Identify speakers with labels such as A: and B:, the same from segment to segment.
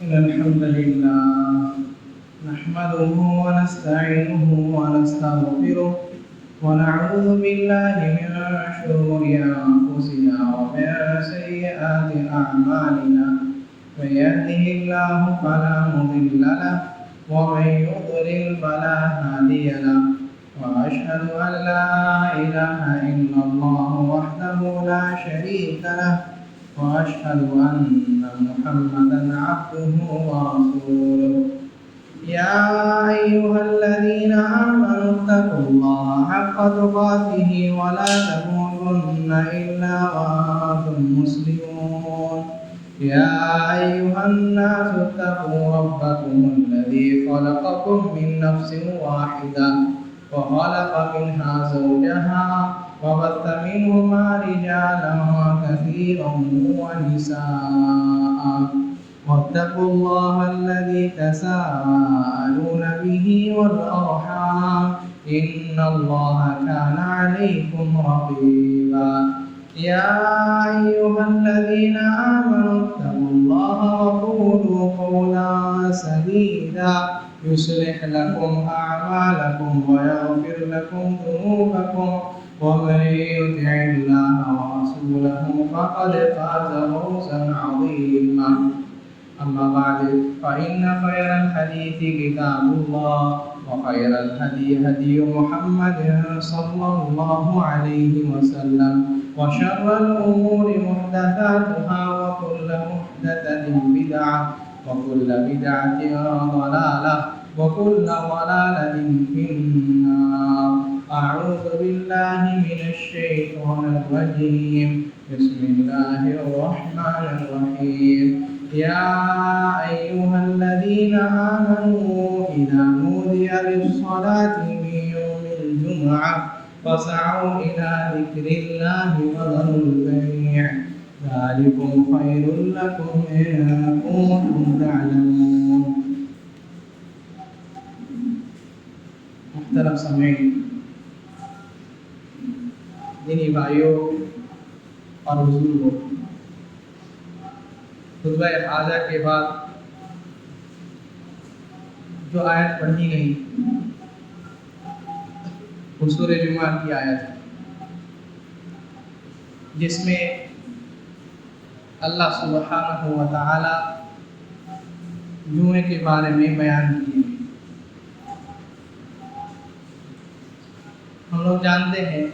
A: إن الحمد لله نحمده ونستعينه ونستغفره ونعوذ بالله من شرور أنفسنا ومن سيئات أعمالنا من يهده الله فلا مضل له ومن يضلل فلا هادي له وأشهد أن لا إله إلا الله وحده لا شريك له وأشهد أن محمدا عبده ورسوله يا أيها الذين آمنوا اتقوا الله حق تقاته ولا تموتن إلا وأنتم مسلمون يا أيها الناس اتقوا ربكم الذي خلقكم من نفس واحدة وخلق منها زوجها وبث منهما رجالا كثيرا ونساء واتقوا الله الذي تساءلون به والأرحام إن الله كان عليكم رقيبا يا أيها الذين آمنوا اتقوا الله وقولوا قولا سديدا يصلح لكم أعمالكم ويغفر لكم ذنوبكم ومن يطع الله ورسوله فقد فاز فوزا عظيما أما بعد فإن خير الحديث كتاب الله وخير الهدي هدي محمد صلى الله عليه وسلم وشر الأمور محدثاتها وكل محدثة بدعة وكل بدعة ضلالة وكل ضلالة في النار أعوذ بالله من الشيطان الرجيم بسم الله الرحمن الرحيم يا أيها الذين آمنوا إذا نودي للصلاة من يوم الجمعة فاسعوا إلى ذكر الله وذروا البيع ذلكم خير لكم إن كنتم تعلمون. محترم سامعین، دینی بھائیوں اور بزرگوں، خطبہ خاضہ کے بعد جو آیت پڑھی گئی وہ سورہ جمعہ کی آیت ہے، جس میں اللہ سبحانہ و تعالی جمعے کے بارے میں بیان کیے۔ ہم لوگ جانتے ہیں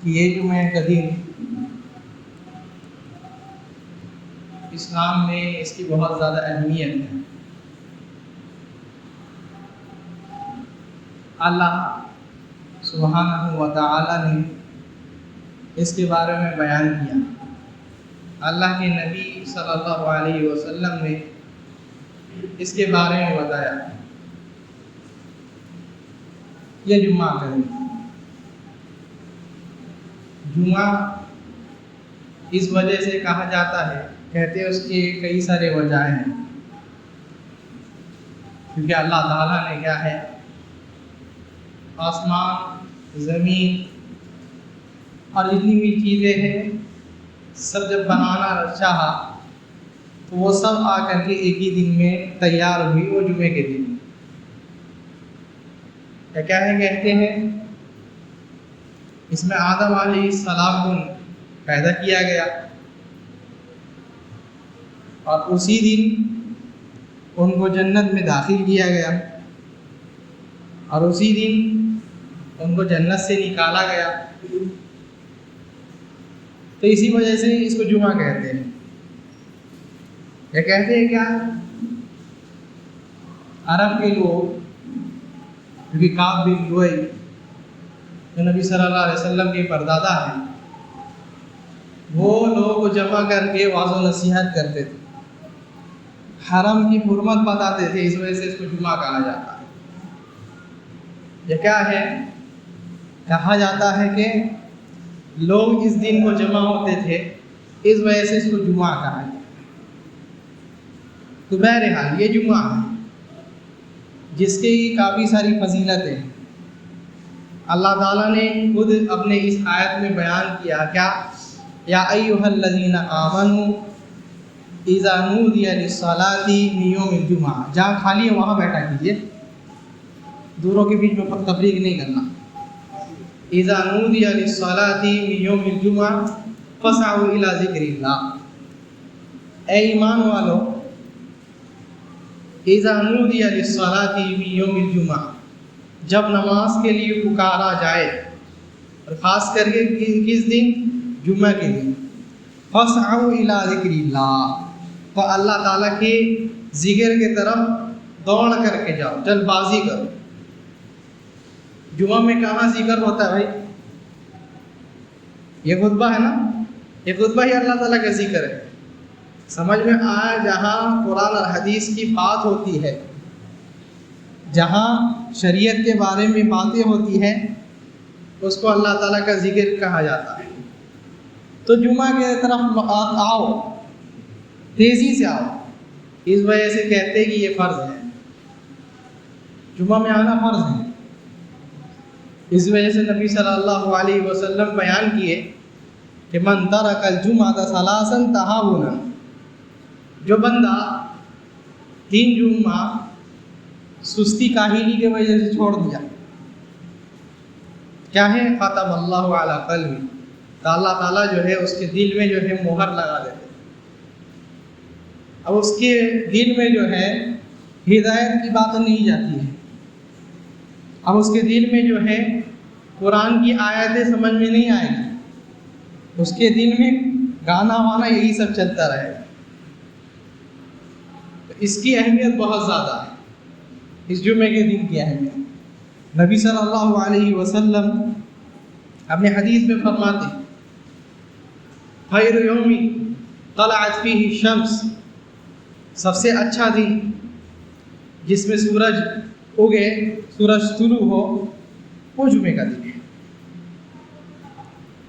A: کہ یہ جمعہ کا دن اسلام میں اس کی بہت زیادہ اہمیت ہے۔ اللہ سبحانہ و تعالی نے اس کے بارے میں بیان کیا۔ اللہ کے نبی صلی اللہ علیہ وسلم نے اس کے بارے میں بتایا۔ یہ جمعہ کا دن، جمعہ اس وجہ سے کہا جاتا ہے، کہتے ہیں اس کی کئی سارے وجہ ہیں، کیونکہ اللہ تعالیٰ نے کیا ہے، آسمان، زمین اور جتنی بھی چیزیں ہیں سب جب بنانا چاہا تو وہ سب آ کر کے ایک ہی دن میں تیار ہوئی، وہ جمعے کے دن۔ کیا ہے کہتے ہیں، اس میں آدم علیہ السلام کو پیدا کیا گیا اور اسی دن ان کو جنت میں داخل کیا گیا اور اسی دن ان کو جنت سے نکالا گیا۔ تو اسی وجہ سے اس کو جمعہ کہتے ہیں۔ یہ کہتے ہیں کیا، عرب کے لوگ، کیونکہ کعب بن لؤی جو نبی صلی اللہ علیہ وسلم کے پردادا ہیں، وہ لوگوں کو جمع کر کے واعظ و نصیحت کرتے تھے، حرم کی حرمت بتاتے تھے، اس وجہ سے اس کو جمعہ کہا جاتا ہے۔ یہ کیا ہے، کہا جاتا ہے کہ لوگ اس دن کو جمع ہوتے تھے، اس وجہ سے اس کو جمعہ کہا گیا۔ تو بہرحال یہ جمعہ ہے جس کی کافی ساری فضیلتیں ہیں۔ اللہ تعالیٰ نے خود اپنے اس آیت میں بیان کیا، کیا، یا ایھا الذین آمنوا، اذا نودی للصلاۃ من یوم الجمعہ، جہاں خالی ہے وہاں بیٹھا کیجیے، دوروں کے بیچ میں تفریق نہیں کرنا. اذا نودی للصلاۃ من یوم الجمعہ فاسعوا الی ذکر اللہ. اے ایمان والو، اذا نودی للصلاۃ من یوم الجمعہ، جب نماز کے لیے پکارا جائے، اور خاص کر کے کس دن؟ جمعہ کے دن. فاسعوا الی ذکر اللہ، تو اللہ تعالیٰ کے ذکر کی طرف دوڑ کر کے جاؤ، جلد بازی کرو. جمعہ میں کہاں ذکر ہوتا ہے بھائی؟ یہ خطبہ ہے نا، یہ خطبہ ہی اللہ تعالیٰ کا ذکر ہے. سمجھ میں آیا؟ جہاں قرآن اور حدیث کی بات ہوتی ہے، جہاں شریعت کے بارے میں باتیں ہوتی ہیں، اس کو اللہ تعالیٰ کا ذکر کہا جاتا ہے. تو جمعہ کی طرف آؤ، تیزی سے آؤ. اس وجہ سے کہتے ہیں کہ یہ فرض ہے، جمعہ میں آنا فرض ہے. اس وجہ سے نبی صلی اللہ علیہ وسلم بیان کیے کہ من ترک الجمعۃ ثلاثا تہاونا، جو بندہ 3 جمعہ سستی کاہلی کی وجہ سے چھوڑ دیا، کیا ہے؟ ختم اللہ علی قلبی، تو اللہ تعالیٰ جو ہے اس کے دل میں جو ہے مہر لگا دیتے. اب اس کے دل میں جو ہے ہدایت کی بات نہیں جاتی ہے، اب اس کے دل میں جو ہے قرآن کی آیتیں سمجھ میں نہیں آئے گی، اس کے دل میں گانا وانا یہی سب چلتا رہے گا. تو اس کی اہمیت بہت زیادہ ہے، اس جمعے کے دن کی اہمیت. نبی صلی اللہ علیہ وسلم اپنے حدیث میں فرماتے ہیں خیر یوم طلعت فیہ الشمس، سب سے اچھا دن جس میں سورج اگے، سورج طلوع ہو، وہ جمعے کا دن ہے.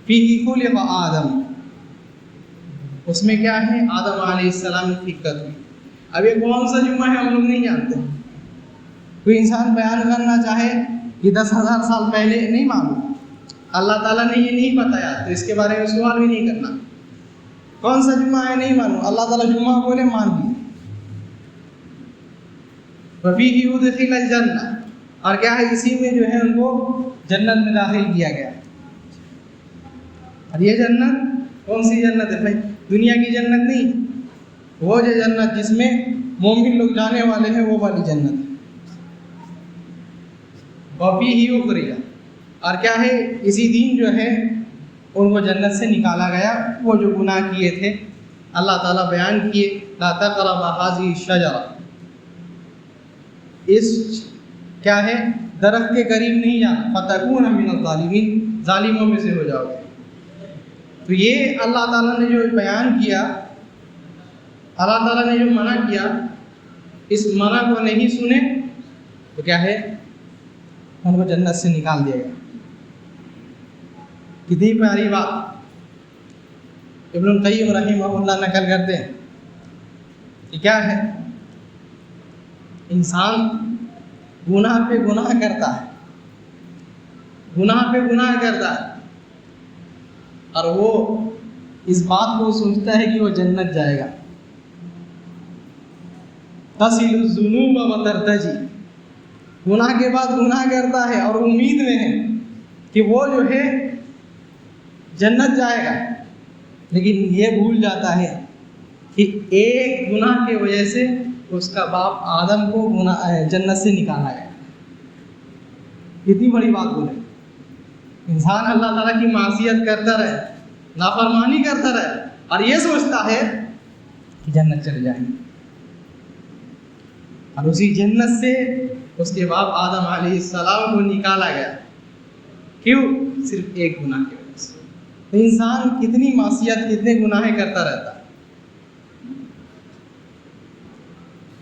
A: فیہ خلق آدم، اس میں کیا ہے؟ آدم علیہ السلام کی خلقت ہوئی. اب یہ کون سا جمعہ ہے ہم لوگ نہیں جانتے. کوئی انسان بیان کرنا چاہے کہ 10,000 سال پہلے، نہیں معلوم، اللہ تعالیٰ نے یہ نہیں بتایا، تو اس کے بارے میں سوال بھی نہیں کرنا. کون سا جمعہ ہے نہیں معلوم، اللہ تعالیٰ جمعہ بولے مان لیے. وفیہ یدخل الجنہ، اور کیا ہے؟ اسی میں جو ہے ان کو جنت میں داخل کیا گیا. اور یہ جنت کون سی جنت ہے بھائی؟ دنیا کی جنت نہیں، وہ جو جنت جس میں مومن لوگ جانے والے ہیں، وہ والی جنت ہے. وفیہ اخرج، اور کیا ہے؟ اسی دن جو ہے ان کو جنت سے نکالا گیا. وہ جو گناہ کیے تھے اللہ تعالیٰ بیان کیے، لا تقربا هذه الشجرہ، اس کیا ہے؟ درخت کے قریب نہیں جانا، فتکون من الظالمین، ظالموں میں سے ہو جاؤ گے. تو یہ اللہ تعالیٰ نے جو بیان کیا، اللہ تعالیٰ نے جو منع کیا، اس منع کو نہیں سنے تو کیا ہے؟ ان کو جنت سے نکال دیا گیا. کتنی پیاری بات ابن القیم رحمہ اللہ نقل کرتے ہیں کہ کیا ہے؟ انسان گناہ پہ گناہ کرتا ہے، گناہ پہ گناہ کرتا ہے، اور وہ اس بات کو سوچتا ہے کہ وہ جنت جائے گا. تصل الذنوب وترتجی، گناہ کے بعد گناہ کرتا ہے اور امید میں ہے کہ وہ جو ہے جنت جائے گا، لیکن یہ بھول جاتا ہے کہ ایک گناہ کی وجہ سے اس کا باپ آدم کو جنت سے نکالا گیا. کتنی بڑی بات بولے. انسان اللہ تعالیٰ کی معصیت کرتا رہے، نافرمانی کرتا رہے، اور یہ سوچتا ہے کہ جنت چلے جائیں گے، اور اسی جنت سے اس کے باپ آدم علیہ السلام کو نکالا گیا. کیوں؟ صرف ایک گناہ کی وجہ سے. تو انسان کتنی معصیت، کتنے گناہیں کرتا رہتا ہے.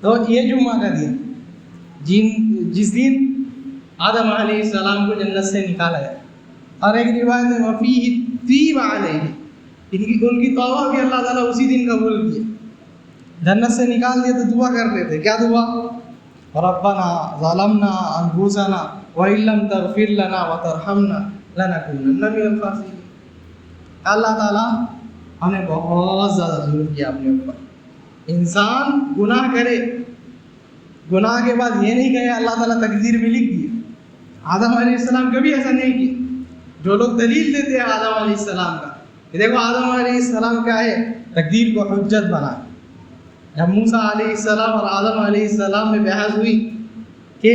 A: تو یہ جمعہ کا دن جس دن آدم علیہ السلام کو جنت سے نکالا گیا. اور ایک روایت میں وفیہ طیب علیہ، ان کی توبہ بھی اللہ تعالیٰ اسی دن قبول کیے. جنت سے نکال دیے تو دعا کرتے تھے. کیا دعا؟ ربنا ظلمنا انفسنا وان لم تغفر لنا وترحمنا لنکونن من الخاسرین. اللہ تعالیٰ ہم نے بہت زیادہ ظلم کیا اپنے اوپر، انسان گناہ کرے، گناہ کے بعد یہ نہیں کہے اللہ تعالیٰ تقدیر میں لکھ دیے. آدم علیہ السلام کبھی ایسا نہیں کیا. جو لوگ دلیل دیتے ہیں آدم علیہ السلام کا کہ دیکھو آدم علیہ السلام کیا ہے، تقدیر کو حجت بنائے. جب موسیٰ علیہ السلام اور آدم علیہ السلام میں بحث ہوئی کہ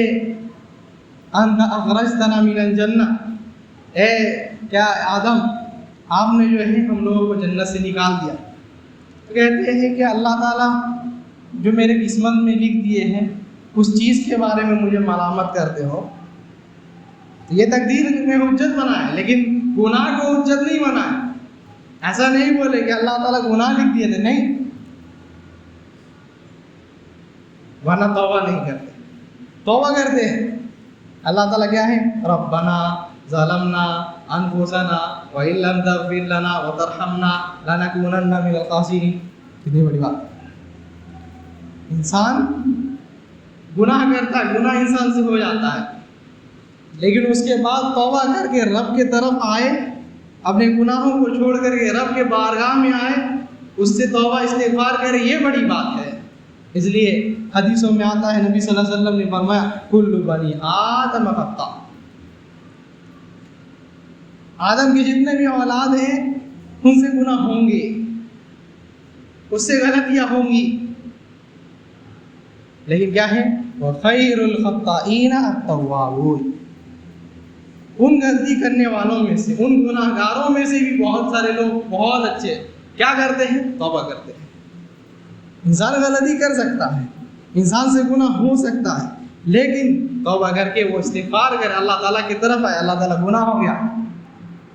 A: انت اخرجتنا من الجنہ، اے کیا آدم آپ نے جو ہے ہم لوگوں کو جنت سے نکال دیا، تو کہتے ہیں کہ اللہ تعالیٰ جو میرے قسمت میں لکھ دیے ہیں اس چیز کے بارے میں مجھے ملامت کرتے ہو. یہ تقدیر میں حجت بنائے لیکن گناہ کو حجت نہیں بنائے. ایسا نہیں بولے کہ اللہ تعالیٰ گناہ لکھ دیے تھے، نہیں، ورنہ توبہ نہیں کرتے. توبہ کرتے ہیں. اللہ تعالیٰ کیا ہے، ربنا ظلمنا انفسنا وان لم تغفر لنا وترحمنا لنکونن من الخاسرین. کتنی بڑی بات. انسان گناہ کرتا ہے، گناہ انسان سے ہو جاتا ہے، لیکن اس کے بعد توبہ کر کے رب کے طرف آئے، اپنے گناہوں کو چھوڑ کر کے رب کے بارگاہ میں آئے، اس سے توبہ استغفار کرے، یہ بڑی بات ہے. اس لیے حدیثوں میں آتا ہے، نبی صلی اللہ علیہ وسلم نے فرمایا کل بنی آدم خطاء. آدم کے جتنے بھی اولاد ہیں ان سے گناہ ہوں گے، اس سے غلطیاں ہوں گی، لیکن کیا ہے، وخیر الخطائین التوابون. ان غلطی کرنے والوں میں سے، ان گناہ گاروں میں سے بھی بہت سارے لوگ بہت اچھے کیا کرتے ہیں، توبہ کرتے ہیں. انسان غلطی کر سکتا ہے، انسان سے گناہ ہو سکتا ہے، لیکن توبہ کر کے وہ استغفار کرے، اللہ تعالیٰ کی طرف آئے، اللہ تعالیٰ گناہ ہو گیا،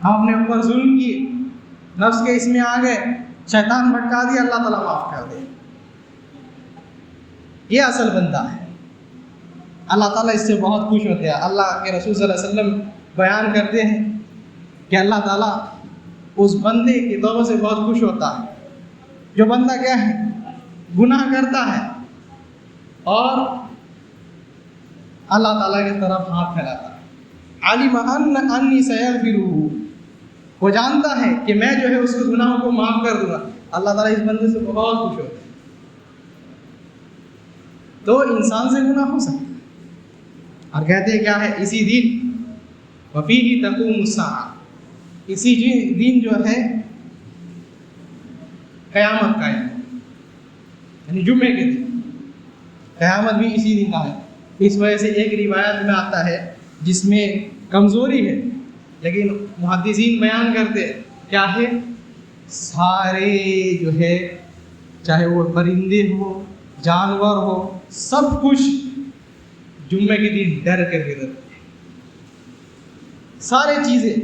A: ہم اپنے اوپر ظلم کیے، نفس کے اس میں آ گئے، شیطان بھٹکا دیا، اللہ تعالیٰ معاف کر دے. یہ اصل بندہ ہے. اللہ تعالیٰ اس سے بہت خوش ہوتے ہیں. اللہ کے رسول صلی اللہ علیہ وسلم بیان کرتے ہیں کہ اللہ تعالیٰ اس بندے کی توبہ سے بہت خوش ہوتا ہے جو بندہ کیا ہے، گناہ کرتا ہے اور اللہ تعالیٰ کی طرف ہاتھ پھیلاتا ہے. علم انی سیغفرہ، وہ جانتا ہے کہ میں جو ہے اس کے گناہوں کو معاف کر دوں گا. اللہ تعالیٰ اس بندے سے بہت خوش ہوتا ہے. تو انسان سے گناہ ہو سکتا ہے. اور کہتے ہیں کیا ہے، اسی دن وفیہ تقوم الساعہ، اسی دن جو ہے قیامت قائم ہے، یعنی جمعے کے دن. قیامت بھی اسی دن کا ہے. اس وجہ سے ایک روایت میں آتا ہے جس میں کمزوری ہے، لیکن محدثین بیان کرتے کیا ہے، سارے جو ہے چاہے وہ پرندے ہو، جانور ہو، سب کچھ جمعے کے دن ڈر کر کے رہتے ہیں. سارے چیزیں،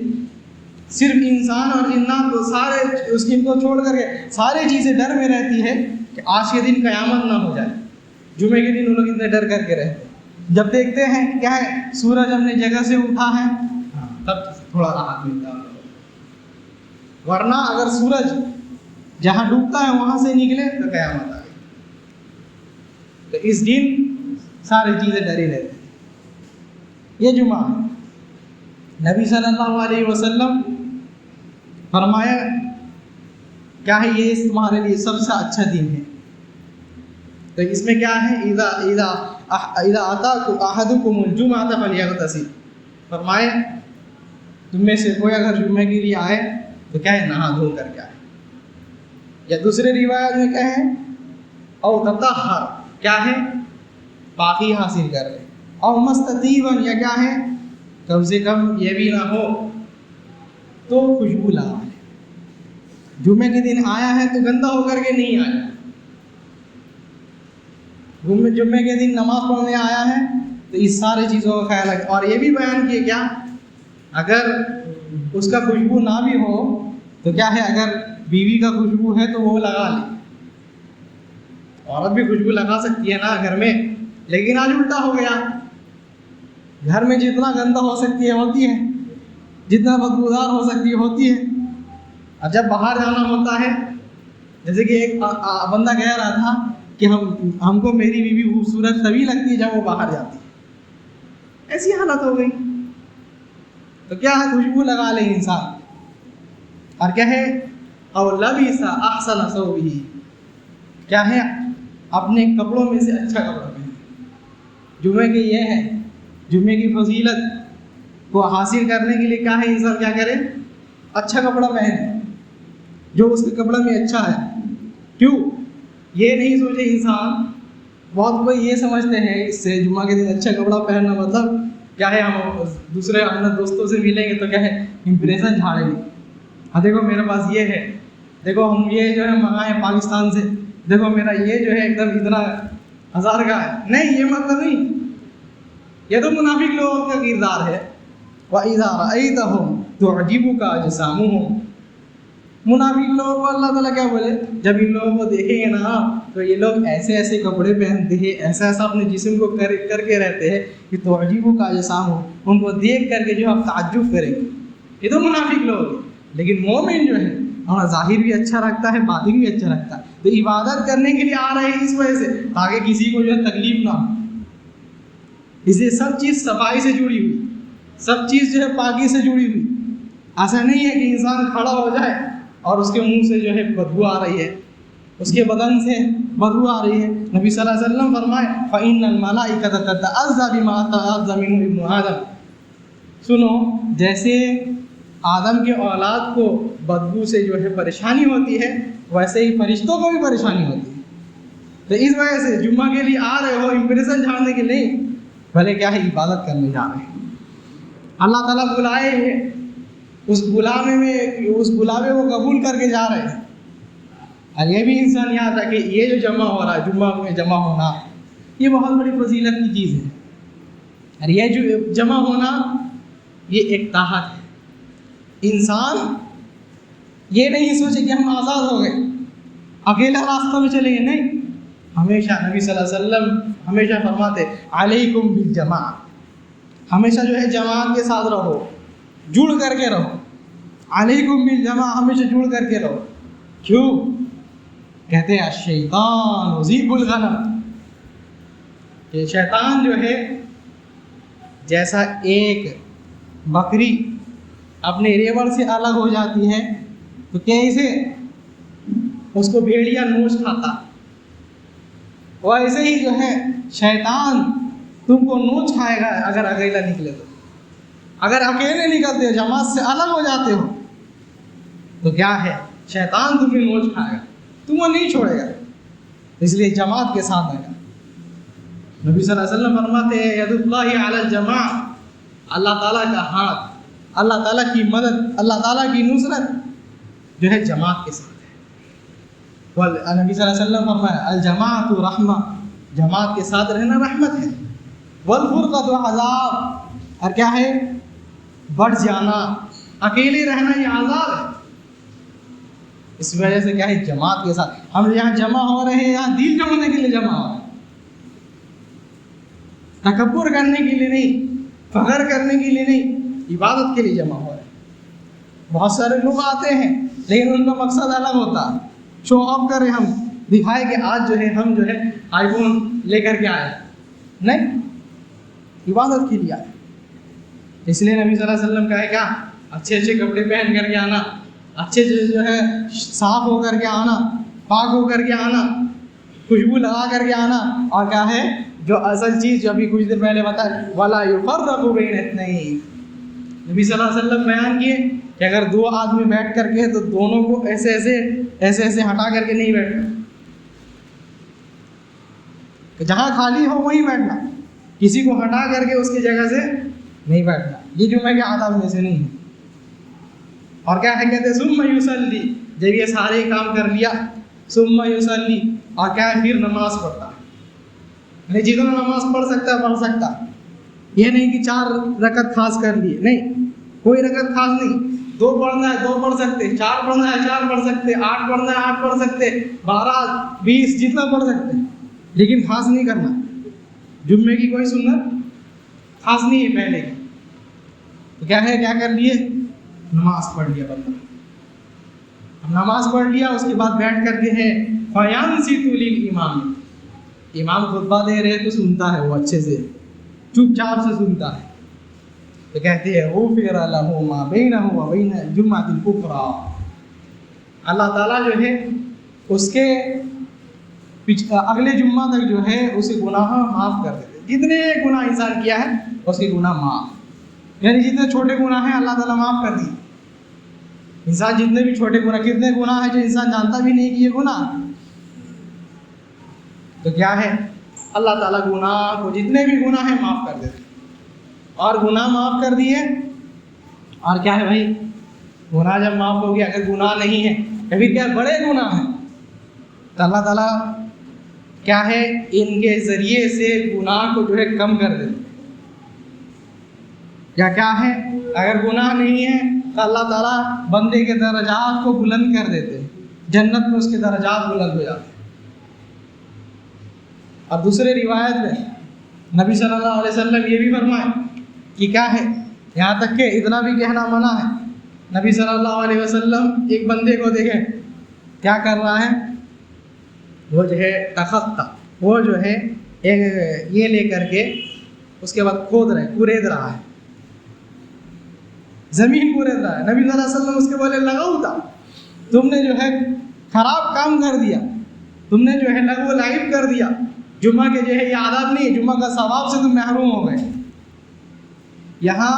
A: صرف انسان اور جنات کو سارے اس کو چھوڑ کر کے سارے چیزیں ڈر میں رہتی ہے کہ آج کے دن قیامت نہ ہو جائے. جمعے کے دن وہ لوگ اتنے ڈر کر کے رہتے ہیں. جب دیکھتے ہیں کیا ہے، سورج اپنے جگہ سے اٹھا ہے تب تھوڑا راحت ملتا ہے. ورنہ اگر سورج جہاں ڈوبتا ہے وہاں سے نکلے تو قیامت آ گئی. تو اس دن ساری چیزیں ڈری رہتی ہیں. یہ جمعہ نبی صلی اللہ علیہ وسلم فرمایا کیا ہے، یہ تمہارے لیے سب سے اچھا دن ہے. تو اس میں کیا ہے، اذا اتاکم احدکم الجمعۃ فلیغتسل، فرمائے تم میں سے کوئی اگر جمعے کے لیے آئے تو کیا ہے، نہا دھو کر کے آئے. یا دوسرے روایت میں کیا ہے، او تطہر، کیا ہے، پاکی حاصل کر لے، او مستطیبا، یا کیا ہے، کم سے کم یہ بھی نہ ہو تو خوشبو لگا لے. جمعے کے دن آیا ہے تو گندا ہو کر کے نہیں آیا. جمعے کے دن نماز پڑھنے آیا ہے تو اس ساری چیزوں کا خیال رکھے. اور یہ بھی بیان کیے کیا، اگر اس کا خوشبو نہ بھی ہو تو کیا ہے، اگر بیوی کا خوشبو ہے تو وہ لگا لے. عورت بھی خوشبو لگا سکتی ہے نا گھر میں، لیکن آج الٹا ہو گیا. گھر میں جتنا گندہ ہو سکتی ہے ہوتی ہے، جتنا بدبودار ہو سکتی ہے ہوتی ہے. اور جب باہر جانا ہوتا ہے، جیسے کہ ایک بندہ کہہ رہا تھا کہ ہم کو میری بیوی خوبصورت تبھی لگتی ہے جب وہ باہر جاتی ہے. ایسی حالت ہو گئی. تو کیا ہے، خوشبو لگا لے انسان. اور کیا ہے، اور لبس احسن ثوبہ، کیا ہے، اپنے کپڑوں میں سے اچھا کپڑا پہنے. جمعے کی یہ ہے، جمعے کی فضیلت کو حاصل کرنے کے لیے کیا ہے، انسان کیا کرے، اچھا کپڑا پہنے جو اس کے کپڑے میں اچھا ہے. کیوں؟ یہ نہیں سوچے انسان، بہت کوئی یہ سمجھتے ہیں اس سے جمعہ کے دن اچھا کپڑا پہننا مطلب کیا ہے، ہم دوسرے اپنے دوستوں سے ملیں گے تو کیا ہے، امپریشن جھاڑیں گے. ہاں دیکھو میرے پاس یہ ہے، دیکھو ہم یہ جو ہے منگائے ہیں پاکستان سے، دیکھو میرا یہ جو ہے ایک دم اتنا 1000 کا ہے. نہیں، یہ مطلب نہیں، یہ تو منافق لوگوں کا کردار ہے. وَإِذَا رَأَيْتَهُمْ تُعْجِبُكَ أَجْسَامُهُمْ. منافق لوگوں کو اللہ تعالیٰ کیا بولے، جب ان لوگوں کو دیکھیں گے نا تو یہ لوگ ایسے ایسے کپڑے پہنتے ہیں، ایسا ایسا اپنے جسم کو کر کے رہتے ہیں کہ تعجب کا اجسام ہو، ان کو دیکھ کر کے جو آپ تعجب کریں گے. یہ تو منافق لوگ ہیں. لیکن مومن جو ہے ہمارا ظاہر بھی اچھا رکھتا ہے، باطن بھی اچھا رکھتا ہے. تو عبادت کرنے کے لیے آ رہے ہیں اس وجہ سے تاکہ کسی کو جو ہے تکلیف نہ ہو. اس لیے سب چیز صفائی سے جڑی ہوئی، سب چیز جو ہے پاکی سے جڑی ہوئی. ایسا نہیں ہے کہ انسان کھڑا ہو جائے اور اس کے منہ سے جو ہے بدبو آ رہی ہے، اس کے بدن سے بدبو آ رہی ہے. نبی صلی اللہ علیہ وسلم فرمائے فَإِنَّ الْمَلَائِكَةَ تَتَعَذَّى بِمَا تَعَذَّى مِنْهُ ابْنُ آدَمَ. سنو، جیسے آدم کے اولاد کو بدبو سے جو ہے پریشانی ہوتی ہے، ویسے ہی فرشتوں کو بھی پریشانی ہوتی ہے. تو اس وجہ سے جمعہ کے لیے آ رہے ہو امپریشن جھاڑنے کے لیے، بھلے کیا ہے عبادت کرنے جا رہے ہیں. اللہ تعالیٰ بلائے ہیں، اس بلاوے کو قبول کر کے جا رہے ہیں. اور یہ بھی انسان یاد رکھے، یہ جو جمع ہو رہا ہے، جمعہ میں جمع ہونا، یہ بہت بڑی فضیلت کی چیز ہے. اور یہ جو جمع ہونا یہ ایک طاقت ہے. انسان یہ نہیں سوچے کہ ہم آزاد ہو گئے، اکیلا راستہ میں چلیں گے. نہیں، ہمیشہ نبی صلی اللہ علیہ وسلم ہمیشہ فرماتے علیکم بالجماع، ہمیشہ جو ہے جماعت کے ساتھ رہو، جڑ کر کے رہو. علیکم بالجماع، ہمیشہ جڑ کر کے رہو. کیوں؟ کہتے ہیں الشیطان ذیب الغنم، کہ شیطان جو ہے جیسا ایک بکری اپنے ریوڑ سے الگ ہو جاتی ہے تو کیسے اس کو بھیڑیا نوچ کھاتا، ویسے ہی جو ہے شیطان تم کو نوچ کھائے گا اگر اکیلا نکلے تو. اگر اکیلے نکلتے ہو، جماعت سے الگ ہو جاتے ہو تو کیا ہے، شیطان تمہیں نوچ کھائے گا، تم وہ نہیں چھوڑے گا. اس لیے جماعت کے ساتھ رہنا. نبی صلی اللہ علیہ وسلم فرماتے ہیں ید اللہ علی الجماع، اللہ تعالیٰ کا ہاتھ، اللہ تعالیٰ کی مدد، اللہ تعالیٰ کی نصرت جو ہے جماعت کے ساتھ ہے. نبی صلی اللہ علیہ وسلم فرمایا الجماعت رحمہ، جماعت کے ساتھ رہنا رحمت ہے. والفرقۃ عذاب، اور کیا ہے، بڑھ جانا، اکیلے رہنا یہ عذاب ہے. اس وجہ سے کیا ہے، جماعت کے ساتھ ہم یہاں جمع ہو رہے ہیں، یہاں دین جمانے کے لیے جمع ہو رہے ہیں، تکبر کرنے کے لیے نہیں، فخر کرنے کے لیے نہیں، عبادت کے لیے جمع ہو رہے ہیں. بہت سارے لوگ آتے ہیں لیکن ان کا مقصد الگ ہوتا ہے، شو آف کریں، ہم دکھائے کہ آج جو ہے ہم جو ہے آئی فون لے کر کے آئے. نہیں، عبادت کے لیے آئے. اس لیے نبی صلی اللہ علیہ وسلم کا ہے کیا، اچھے اچھے کپڑے پہن کر کے آنا، اچھے جو ہے صاف ہو کر کے آنا، پاک ہو کر کے آنا، خوشبو لگا کر کے آنا. اور کیا ہے، جو اصل چیز جو ابھی کچھ دن پہلے بتایا وَلَا يُفَرَّقُ بَيْنَ اثْنَيْنِ، نبی صلی اللہ علیہ وسلم بیان کیے کہ اگر دو آدمی بیٹھ کر کے تو دونوں کو ایسے ایسے ہٹا کر کے نہیں بیٹھنا، کہ جہاں خالی ہو وہیں بیٹھنا، کسی کو ہٹا کر کے اس کی جگہ سے نہیں بیٹھنا. یہ جمعہ کے آداب میں سے نہیں ہے. اور کیا ہے، کہتے ہیں ثم یصلی، جب یہ سارے کام کر لیا ثم یصلی، اور کیا ہے، پھر نماز پڑھتا. نہیں، جتنا نماز پڑھ سکتا ہے پڑھ سکتا، یہ نہیں کہ 4 رکعت خاص کر لیے، نہیں، کوئی رکعت خاص نہیں. 2 پڑھنا ہے 2 پڑھ سکتے، 4 پڑھنا ہے 4 پڑھ سکتے، 8 پڑھنا ہے 8 پڑھ سکتے، 12 20 جتنا پڑھ سکتے، لیکن خاص نہیں کرنا. جمعے کی کوئی سنت خاص نہیں ہے پہلے کی. تو کیا ہے، کیا کر لیے، نماز پڑھ لیا بندہ. اب نماز پڑھ لیا، اس کے بعد بیٹھ کر کے ہے فَيَنْصِتُ لِلْإِمَامِ، امام خطبہ دے رہے تو سنتا ہے، وہ اچھے سے چپ چاپ سے سنتا ہے. تو کہتے ہیں غُفِرَ لَهُ مَا بَيْنَهُ وَبَيْنَ الْجُمْعَةِ الْأُخْرَى، اللہ تعالیٰ جو ہے اس کے اگلے جمعہ تک جو ہے اسے گناہ معاف کر دیتے. جتنے گناہ انسان کیا ہے اس کے گناہ معاف، یعنی جتنے چھوٹے گناہ ہیں اللہ تعالیٰ معاف کر دیے. انسان جتنے بھی چھوٹے گناہ، کتنے گناہ ہیں جو انسان جانتا بھی نہیں کہ یہ گناہ، تو کیا ہے اللہ تعالیٰ گناہ کو جتنے بھی گناہ ہیں معاف کر دیتے. اور گناہ معاف کر دیے، اور کیا ہے بھائی، گناہ جب معاف ہو گیا، اگر گناہ نہیں ہے کبھی کیا بڑے گناہ ہیں تو اللہ تعالیٰ کیا ہے ان کے ذریعے سے گناہ کو جو ہے کم کر دیتے. یا کیا ہے اگر گناہ نہیں ہے تو اللہ تعالیٰ بندے کے درجات کو بلند کر دیتے، جنت میں اس کے درجات بلند ہو جاتے. اور دوسرے روایت میں نبی صلی اللہ علیہ وسلم یہ بھی فرمائے کہ کیا ہے، یہاں تک کہ اتنا بھی کہنا منع ہے. نبی صلی اللہ علیہ وسلم ایک بندے کو دیکھیں کیا کر رہا ہے، وہ جو ہے تخت تھا، وہ جو ہے ایک یہ لے کر کے اس کے بعد کورید رہا ہے، زمین کورید رہا ہے. نبی صلی اللہ علیہ وسلم اس کے بولے لگاؤ تھا، تم نے جو ہے خراب کام کر دیا، تم نے جو ہے لغو لعب کر دیا، جمعہ کے جو ہے یہ عادت نہیں ہے، جمعہ کا ثواب سے تم محروم ہو گئے. یہاں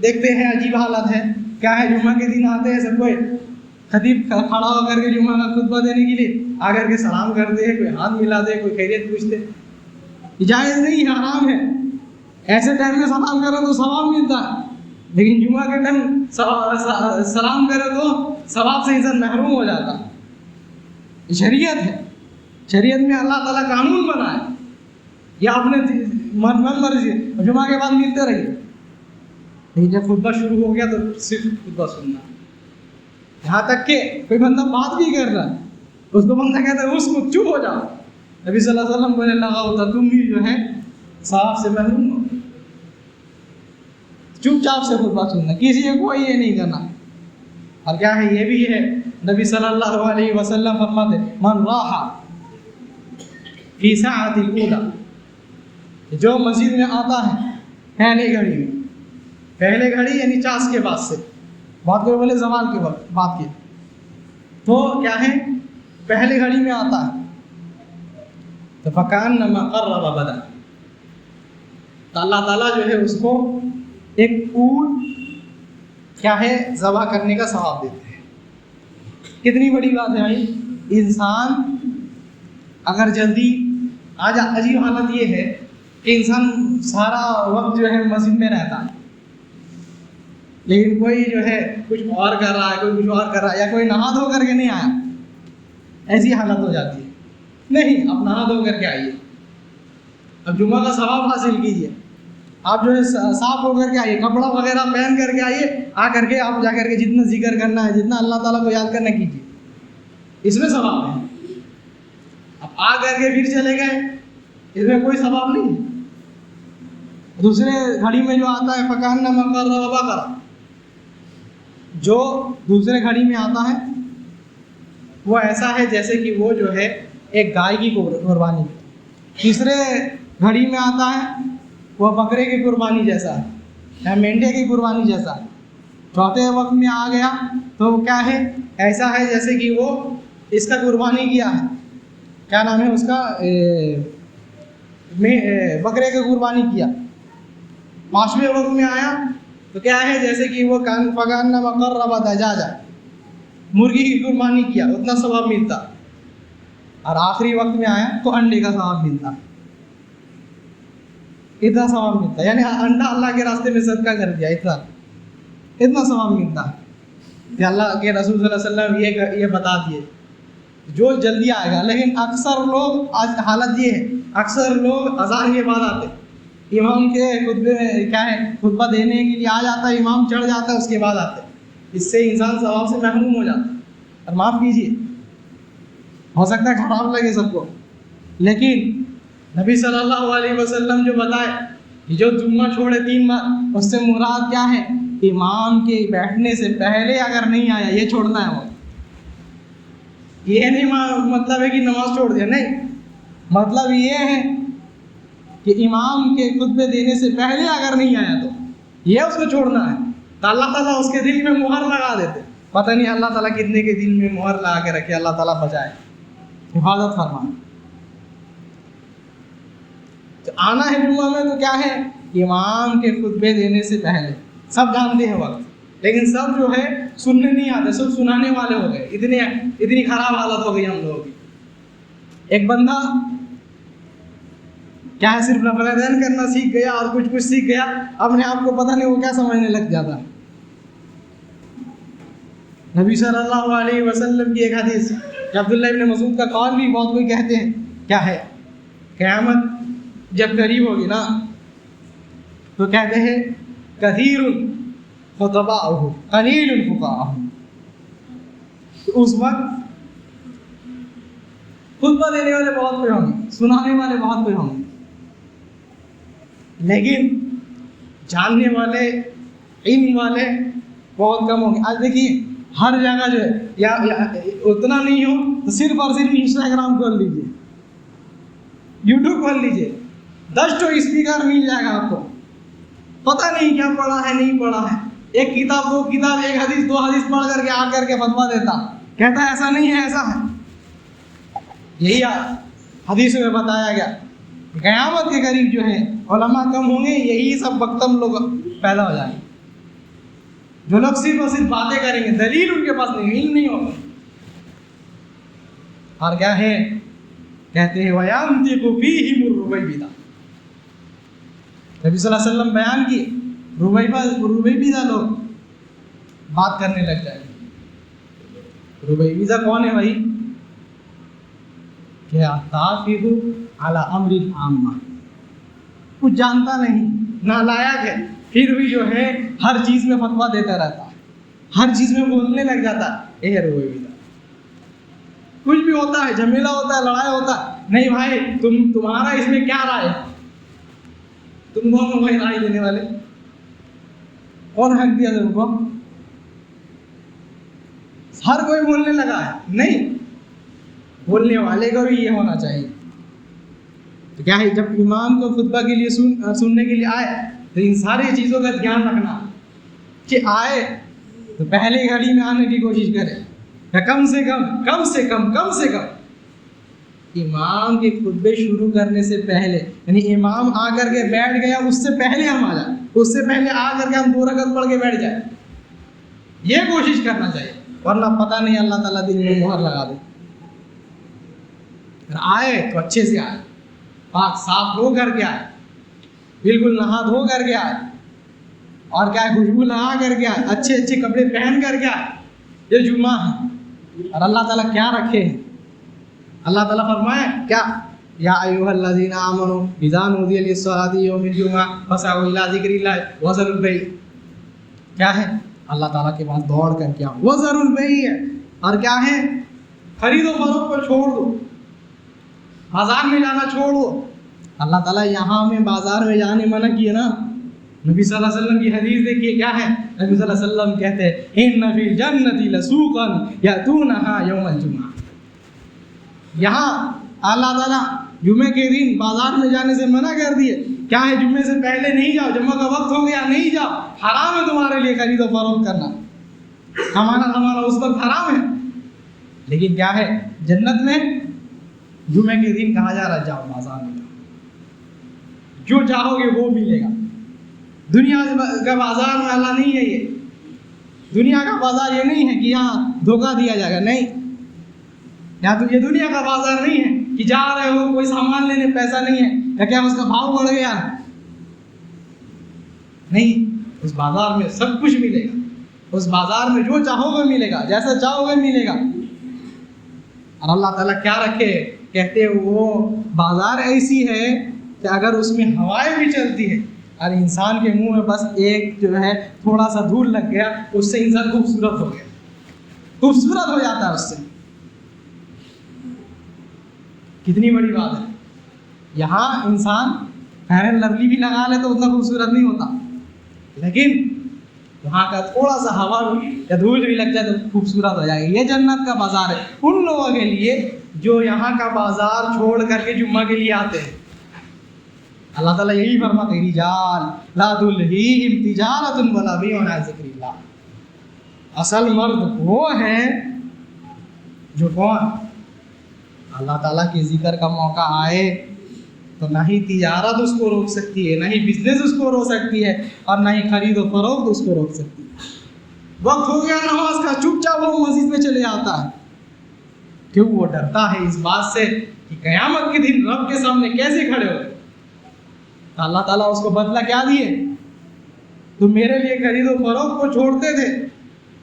A: دیکھتے ہیں عجیب حالت ہے، کیا ہے جمعہ کے دن آتے ہیں سب کوئی خطیب کھڑا ہو کر کے جمعہ کا خطبہ دینے کے لیے آ کر کے سلام کرتے ہیں، کوئی ہاتھ ملا دے، کوئی خیریت پوچھتے. جائز نہیں، حرام ہے. ایسے ٹائم میں سلام کرو تو ثواب ملتا ہے، لیکن جمعہ کے ٹائم سلام کرے تو ثواب سے انسان محروم ہو جاتا. شریعت ہے، شریعت میں اللہ تعالیٰ قانون بنائے، یا اپنے من مرضی جمعہ کے بعد ملتے رہیے، لیکن جب خطبہ شروع ہو گیا تو صرف خطبہ سننا. یہاں تک کہ کوئی بندہ بات بھی کر رہا ہے، اس کو بندہ کہتا ہے اس کو چپ ہو جاؤ. نبی صلی اللہ علیہ وسلم بولے لگا ہوتا تم بھی جو ہے ثواب سے محروم ہو. چپ چاپ سے خطبہ سننا، کسی کو یہ نہیں کرنا. اور کیا ہے یہ بھی ہے، نبی صلی اللہ علیہ وسلم فرماتے من راح فی ساعۃ الاولی، جو مسجد میں آتا ہے پہلے گھڑی میں، پہلے گھڑی یعنی چاس کے بعد سے، بات کو بولے زوال کے وقت بات کی، تو کیا ہے پہلے گھڑی میں آتا ہے تو فکأنما قرب بدن، تو اللہ تعالیٰ جو ہے اس کو ایک اونٹ کیا ہے ذبح کرنے کا ثواب دیتے ہیں. کتنی بڑی بات ہے بھائی. انسان اگر جلدی آج عجیب حالت یہ ہے کہ انسان سارا وقت جو ہے مسجد میں رہتا ہے، لیکن کوئی جو ہے کچھ اور کر رہا ہے، کوئی کچھ اور کر رہا ہے، یا کوئی نہا دھو کر کے نہیں آیا، ایسی حالت ہو جاتی ہے. نہیں، آپ نہا دھو کر کے آئیے، اب جمعہ کا ثواب حاصل کیجیے. آپ جو ہے صاف ہو کر کے آئیے، کپڑا وغیرہ پہن کر کے آئیے، آ کر کے آپ جا کر کے جتنا ذکر کرنا ہے، جتنا اللہ تعالیٰ کو یاد کرنا کیجیے، اس میں ثواب ہے. اب آ کر کے پھر چلے گئے، اس میں کوئی ثواب نہیں. دوسرے گھڑی میں جو آتا ہے فکأنما قرب بقرہ، جو دوسرے گھڑی میں آتا ہے وہ ایسا ہے جیسے کہ وہ جو ہے ایک گائے کی قربانی. تیسرے گھڑی میں آتا ہے وہ بکرے کی قربانی جیسا ہے یا مینڈے کی قربانی جیسا ہے. چوتھے وقت میں آ گیا تو کیا ہے ایسا ہے جیسے کہ وہ اس کا قربانی کیا ہے، کیا نام ہے اس کا، بکرے کی قربانی کیا. پانچویں وقت میں آیا تو کیا ہے جیسے کہ وہ فکأنما قرب دجاجہ، مرغی کی قربانی کیا، اتنا ثواب ملتا. اور آخری وقت میں آیا تو انڈے کا ثواب ملتا، اتنا ثواب ملتا. یعنی انڈا اللہ کے راستے میں صدقہ کر دیا، اتنا ثواب ملتا کہ اللہ کے رسول صلی اللہ علیہ وسلم یہ بتا دیے جو جلدی آئے گا. لیکن اکثر لوگ آج حالت یہ ہے، اکثر لوگ اذان کے بعد آتے، امام کے خطبے میں کیا ہے خطبہ دینے کے لیے آ جاتا ہے، امام چڑھ جاتا ہے، اس کے بعد آتے. اس سے انسان ثواب سے محروم ہو جاتا ہے. اور معاف کیجیے، ہو سکتا ہے خراب لگے سب کو، لیکن نبی صلی اللہ علیہ وسلم جو بتائے کہ جو جمعہ چھوڑے 3 بار، اس سے مراد کیا ہے، امام کے بیٹھنے سے پہلے اگر نہیں آیا یہ چھوڑنا ہے. وہ یہ نہیں مطلب ہے کہ نماز چھوڑ دیا، نہیں، مطلب یہ ہے کہ امام کے خطبے دینے سے پہلے اگر نہیں آیا تو یہ اس کو چھوڑنا ہے. تو اللہ تعالیٰ اس کے دل میں مہر لگا دیتے. پتہ نہیں اللہ تعالیٰ کتنے کے دل میں مہر لگا کے رکھے، اللہ تعالیٰ بچائے، حفاظت فرمائے. تو آنا ہے جمعہ میں تو کیا ہے، امام کے خطبے دینے سے پہلے. سب جانتے ہیں وقت، لیکن سب جو ہے سننے نہیں آتے، سب سنانے والے ہو گئے. اتنی خراب حالت ہو گئی ہم لوگوں کی. ایک بندہ کیا ہے صرف والدین کرنا سیکھ گیا اور کچھ سیکھ گیا، اپنے آپ کو پتہ نہیں وہ کیا سمجھنے لگ جاتا. نبی صلی اللہ علیہ وسلم کی ایک حدیث، عبداللہ ابن مسعود کا قول بھی بہت کوئی کہتے ہیں، کیا ہے، قیامت جب قریب ہوگی نا تو کہتے ہیں کثیر خطباءہ قلیل فقہاءہ. اس وقت خطبہ دینے والے بہت کوئی ہوں گے، سنانے والے بہت کوئی ہوں گے، لیکن جاننے والے، علم والے بہت کم ہوں گے. آج دیکھیے ہر جگہ جو ہے یا اتنا نہیں ہو تو صرف اور صرف انسٹاگرام کھول لیجیے، یوٹیوب کھول لیجیے، 10 اسپیکر مل جائے گا آپ کو. پتہ نہیں کیا پڑھا ہے نہیں پڑھا ہے، ایک کتاب 2 کتاب، 1 حدیث 2 حدیث پڑھ کر کے آ کر کے فتویٰ دیتا، کہتا ہے ایسا نہیں ہے ایسا ہے. یہی حدیث میں بتایا گیا قیامت کے قریب جو ہے علماء کم ہوں گے، یہی سب بکتم لوگ پیدا ہو جائیں گے، جو لوگ صرف اور صرف باتیں کریں گے، دلیل ان کے پاس نہیں، علم نہیں ہوگا. اور کیا ہے، کہتے ہیں وَيَنْطِقُ فِيهِمُ الرُّوَيْبِضَةُ. نبی صلی اللہ علیہ وسلم بیان کی رویبضہ لوگ بات کرنے لگ جائیں گے. رویبضہ کون ہے بھائی؟ کہ تافہ علی امر العامہ، کچھ جانتا نہیں، نالائق ہے، پھر بھی جو ہے ہر چیز میں فتویٰ دیتا رہتا، ہر چیز میں بولنے لگ جاتا. یہ ہے رویبضہ. کچھ بھی ہوتا ہے، جھمیلا ہوتا ہے، لڑائی ہوتا ہے، نہیں بھائی تمہارا اس میں کیا رائے ہے؟ تم کون ہو بھائی رائے دینے والے؟ کون حق دیا تم کو؟ ہر کوئی بولنے لگا ہے. نہیں، بولنے والے کو بھی یہ ہونا چاہیے. تو کیا ہے، جب امام کو خطبہ کے لیے سننے کے لیے آئے تو ان ساری چیزوں کا دھیان رکھنا کہ آئے تو پہلے گھڑی میں آنے کی کوشش کرے، یا کم سے کم امام کے خطبے شروع کرنے سے پہلے، یعنی امام آ کر کے بیٹھ گیا اس سے پہلے ہم آ جائیں، اس سے پہلے آ کر کے ہم 2 رکعت پڑھ کے بیٹھ جائیں، یہ کوشش کرنا چاہیے. ورنہ پتہ نہیں اللہ تعالیٰ دل میں مہر لگا دے. آئے تو اچھے سے آئے، پاک صاف ہو کر کے آئے، بالکل نہا دھو کر کے آئے، اور کیا خوشبو لگا کر کے آئے، اچھے کپڑے پہن کر کے آئے. یہ جمعہ ہے، اور اللہ تعالیٰ کیا رکھے ہیں؟ اللہ تعالیٰ فرمائے کیا، یا ایھا الذین آمنوا اذا نودی للصلاۃ یوم الجمعہ فاسعوا الی ذکر اللہ وذروا البیع. کیا ہے، اللہ تعالیٰ کے بعد دوڑ کر کے آؤ، وذروا البیع. اور کیا ہے، خرید و فروخت کو چھوڑ دو، بازار میں جانا چھوڑ دو. اللہ تعالیٰ یہاں میں بازار میں جانے منع کیے نا. نبی صلی اللہ علیہ وسلم کی حدیث دیکھیے کیا ہے، نبی صلی اللہ علیہ وسلم کہتے ہیں ان فی الجنۃ لسوقا یاتونها یوم الجمعہ. یہاں اللہ تعالیٰ جمعے کے دن بازار میں جانے سے منع کر دیے. کیا ہے، جمعے سے پہلے نہیں جاؤ، جمعہ کا وقت ہو گیا نہیں جاؤ، حرام ہے تمہارے لیے خرید و فروخت کرنا، ہمارا اس وقت حرام ہے. لیکن کیا ہے، جنت میں جمعے کے دن کہا جا رہا جاؤ بازار میں جاؤ، جو چاہو گے وہ ملے گا. دنیا کا بازار میں اللہ نہیں ہے. یہ دنیا کا بازار یہ نہیں ہے کہ یہاں دھوکہ دیا جائے گا، نہیں. یا تو یہ دنیا کا بازار نہیں ہے کہ جا رہے ہو کوئی سامان لینے پیسہ نہیں ہے، یا کیا اس کا بھاؤ بڑھ گیا، نہیں. اس بازار میں سب کچھ ملے گا، اس بازار میں جو چاہو گے ملے گا، جیسا چاہو گے ملے گا. اور اللہ تعالیٰ کیا رکھے، کہتے ہیں وہ بازار ایسی ہے کہ اگر اس میں ہوائیں بھی چلتی ہے اور انسان کے منہ میں بس ایک جو ہے تھوڑا سا دھول لگ گیا، اس سے انسان خوبصورت ہو گیا، خوبصورت ہو جاتا ہے اس سے. کتنی بڑی بات ہے. یہاں انسان فیئر اینڈ لولی بھی لگا لے تو اتنا خوبصورت نہیں ہوتا، لیکن وہاں کا تھوڑا سا ہوا یا دھول بھی لگ جائے تو خوبصورت ہو جائے گا. یہ جنت کا بازار ہے ان لوگوں کے لیے جو یہاں کا بازار چھوڑ کر کے جمعہ کے لیے آتے ہیں. اللہ تعالیٰ یہی فرماتے ہیں رجال لا تلہیہم تجارۃ ولا بیع عن ذکر اللہ. اصل مرد وہ ہے جو کون، اللہ تعالیٰ کے ذکر کا موقع آئے تو نہ ہی تجارت اس کو روک سکتی ہے، نہ ہی بزنس اس کو روک سکتی ہے، اور نہ ہی خرید و فروخت اس کو روک سکتی ہے۔ وقت ہو گیا نماز کا، چپ چاپ وہ مسجد میں چلے آتا ہے، کیوں؟ وہ ڈرتا ہے اس بات سے کہ قیامت کے دن رب کے سامنے کیسے کھڑے ہو۔ تو اللہ تعالیٰ اس کو بدلہ کیا دیے؟ تم میرے لیے خرید و فروخت کو چھوڑتے تھے،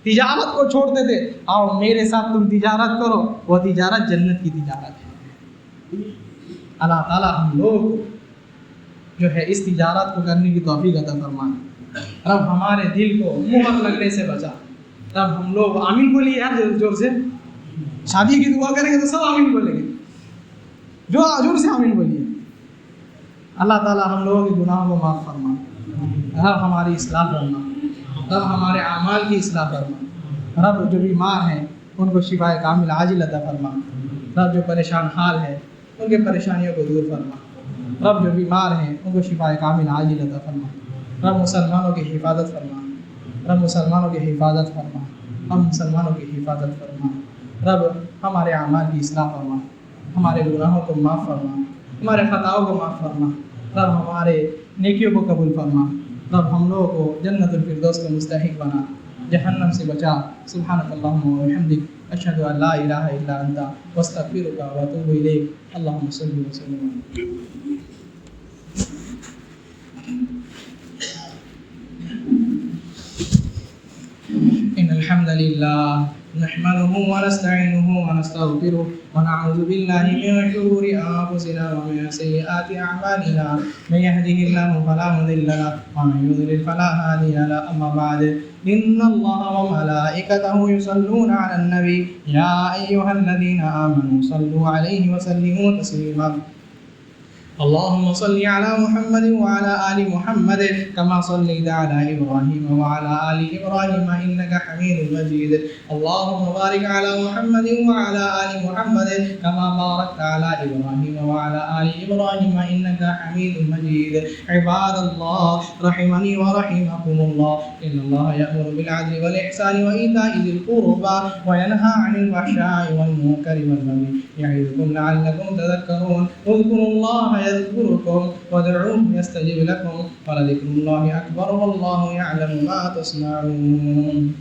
A: تجارت کو چھوڑتے تھے، اور میرے ساتھ تم تجارت کرو، وہ تجارت جنت کی تجارت ہے۔ اللہ تعالیٰ ہم لوگ جو ہے اس تجارت کو کرنے کی توفیق عطا فرمائے۔ رب ہمارے دل کو مہر لگنے سے بچا۔ رب ہم لوگ آمین بولیے یار زور سے، شادی کی دعا کریں گے تو سب آمین بولیں گے، جو زور سے آمین بولیے۔ اللہ تعالیٰ ہم لوگوں کے گناہوں کو معاف فرما، رب ہماری اصلاح فرما، رب ہمارے اعمال کی اصلاح فرما، رب جو بیمار ہیں ان کو شفائے کامل عاجل عطا فرما، رب جو پریشان حال ہے ان کے پریشانیوں کو دور فرما، رب جو بیمار ہیں ان کو شفائے کامل عاجل عطا فرما، رب مسلمانوں کی حفاظت فرما، رب مسلمانوں کی حفاظت فرما، ہم مسلمانوں کی حفاظت فرما، رب ہمارے اعمال کی اصلاح فرما، ہمارے گناہوں کو معاف فرما، ہمارے خطاؤں کو معاف فرما، رب ہمارے نیکیوں کو قبول فرما، رب ہم لوگوں کو جنت الفردوس کا مستحق بنا، جہنم سے بچا۔ سبحانک اللہم و بحمدک، اشہد ان لا الہ الا انت، واستغفرک واتوب الیک۔ اللہم صلی وسلم علیہ۔ إن الحمد لله نحمده ونستعينه ونستغفره ونعوذ بالله من شرور أنفسنا ومن سيئات أعمالنا، من يهده الله فلا مضل له ومن يضلل فلا هادي له، أما بعد إن الله وملائكته يصلون على النبي يا أيها الذين آمنوا صلوا عليه وسلموا تسليما۔ اللهم صل على محمد وعلى آل محمد كما صليت على إبراهيم وعلى آل إبراهيم إنك حميد مجيد، اللهم بارك على محمد وعلى آل محمد كما باركت على إبراهيم وعلى آل إبراهيم إنك حميد مجيد۔ عباد الله رحمني ورحمكم الله، إن الله يأمر بالعدل والإحسان وإيتاء ذي القربى وينهى عن الفحشاء والمنكر والبغي يعظكم لعلكم تذكرون، اذكروا الله يذكركم وادعوه يستجب لكم ولذكر الله أكبر والله يعلم ما تصنعون۔